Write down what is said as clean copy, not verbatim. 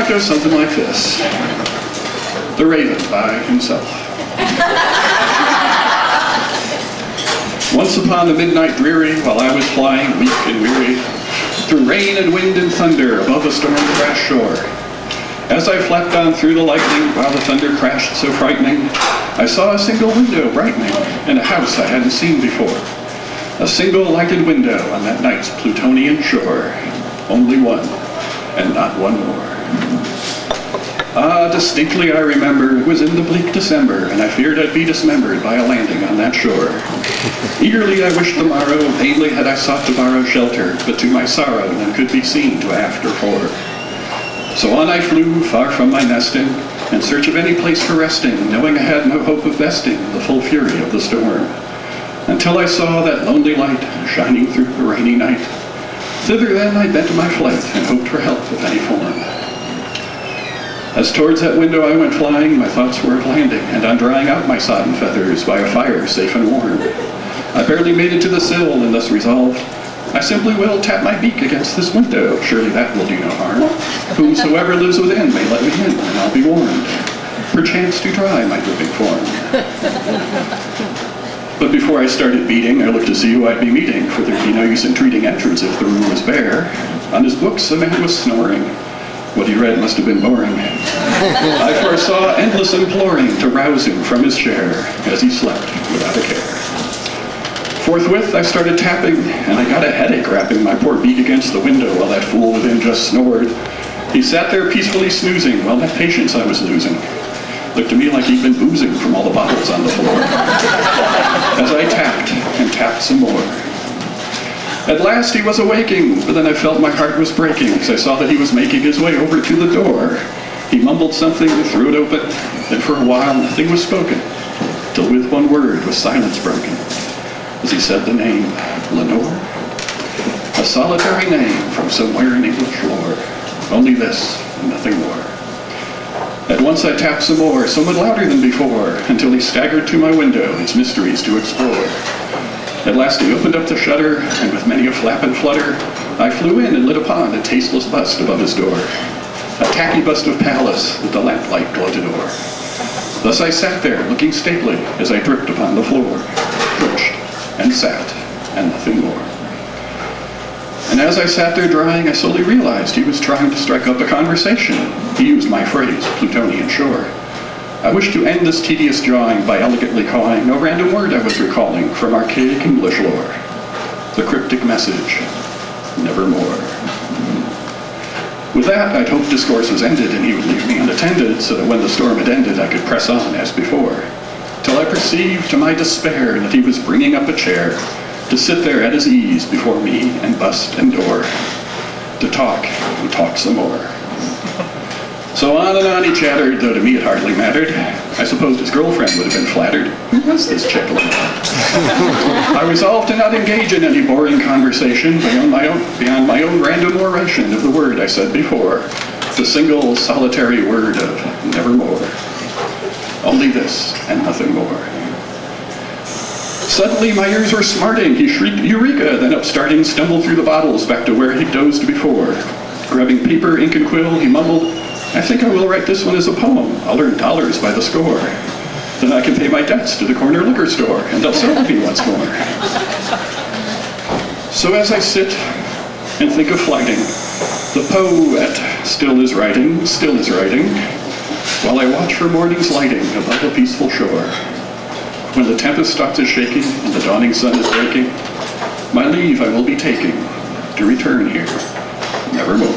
goes something like this. The Raven by himself. Once upon a midnight dreary, while I was flying weak and weary, through rain and wind and thunder, above a storm-crashed shore, as I flapped on through the lightning, while the thunder crashed so frightening, I saw a single window brightening in a house I hadn't seen before. A single lighted window on that night's Plutonian shore. Only one, and not one more. Ah, distinctly I remember, it was in the bleak December, and I feared I'd be dismembered by a landing on that shore. Eagerly I wished the morrow, vainly had I sought to borrow shelter, but to my sorrow none could be seen to aft or fore. So on I flew, far from my nesting, in search of any place for resting, knowing I had no hope of besting the full fury of the storm, until I saw that lonely light shining through the rainy night. Thither then I bent my flight, and hoped for help of any form. As towards that window I went flying, my thoughts were of landing, and on drying out my sodden feathers by a fire safe and warm. I barely made it to the sill, and thus resolved, I simply will tap my beak against this window, surely that will do no harm. Whomsoever lives within may let me in, and I'll be warned, perchance to dry my dripping form. But before I started beating, I looked to see who I'd be meeting, for there'd be no use in treating entrance if the room was bare. On his books a man was snoring. What he read must have been boring. I foresaw endless imploring to rouse him from his chair as he slept without a care. Forthwith I started tapping, and I got a headache rapping my poor beak against the window while that fool within just snored. He sat there peacefully snoozing while my patience I was losing. Looked to me like he'd been boozing from all the bottles on the floor. As I tapped and tapped some more. At last he was awaking, but then I felt my heart was breaking as I saw that he was making his way over to the door. He mumbled something, threw it open, and for a while nothing was spoken, till with one word was silence broken, as he said the name, Lenore. A solitary name from somewhere in English lore. Only this, and nothing more. At once I tapped some more, somewhat louder than before, until he staggered to my window, its mysteries to explore. At last he opened up the shutter, and with many a flap and flutter, I flew in and lit upon a tasteless bust above his door. A tacky bust of Pallas that the lamplight gloated o'er. Thus I sat there, looking stately, as I dripped upon the floor, perched and sat, and nothing more. And as I sat there drying, I slowly realized he was trying to strike up a conversation. He used my phrase, Plutonian shore. I wished to end this tedious drawing by elegantly cawing no random word I was recalling from archaic English lore. The cryptic message, nevermore. With that, I'd hoped discourse was ended and he would leave me unattended, so that when the storm had ended I could press on as before, till I perceived to my despair that he was bringing up a chair to sit there at his ease before me and bust and door, to talk and talk some more. So on and on he chattered, though to me it hardly mattered. I supposed his girlfriend would have been flattered. Who was this chick like that? I resolved to not engage in any boring conversation beyond my own random oration of the word I said before, the single solitary word of nevermore. Only this and nothing more. Suddenly my ears were smarting. He shrieked, "Eureka!" Then upstarting, stumbled through the bottles back to where he'd dozed before. Grabbing paper, ink, and quill, he mumbled, "I think I will write this one as a poem. I'll earn dollars by the score. Then I can pay my debts to the corner liquor store, and they'll sell me once more." So as I sit and think of flighting, the poet still is writing, while I watch for morning's lighting above a peaceful shore. When the tempest stops its shaking and the dawning sun is breaking, my leave I will be taking to return here nevermore.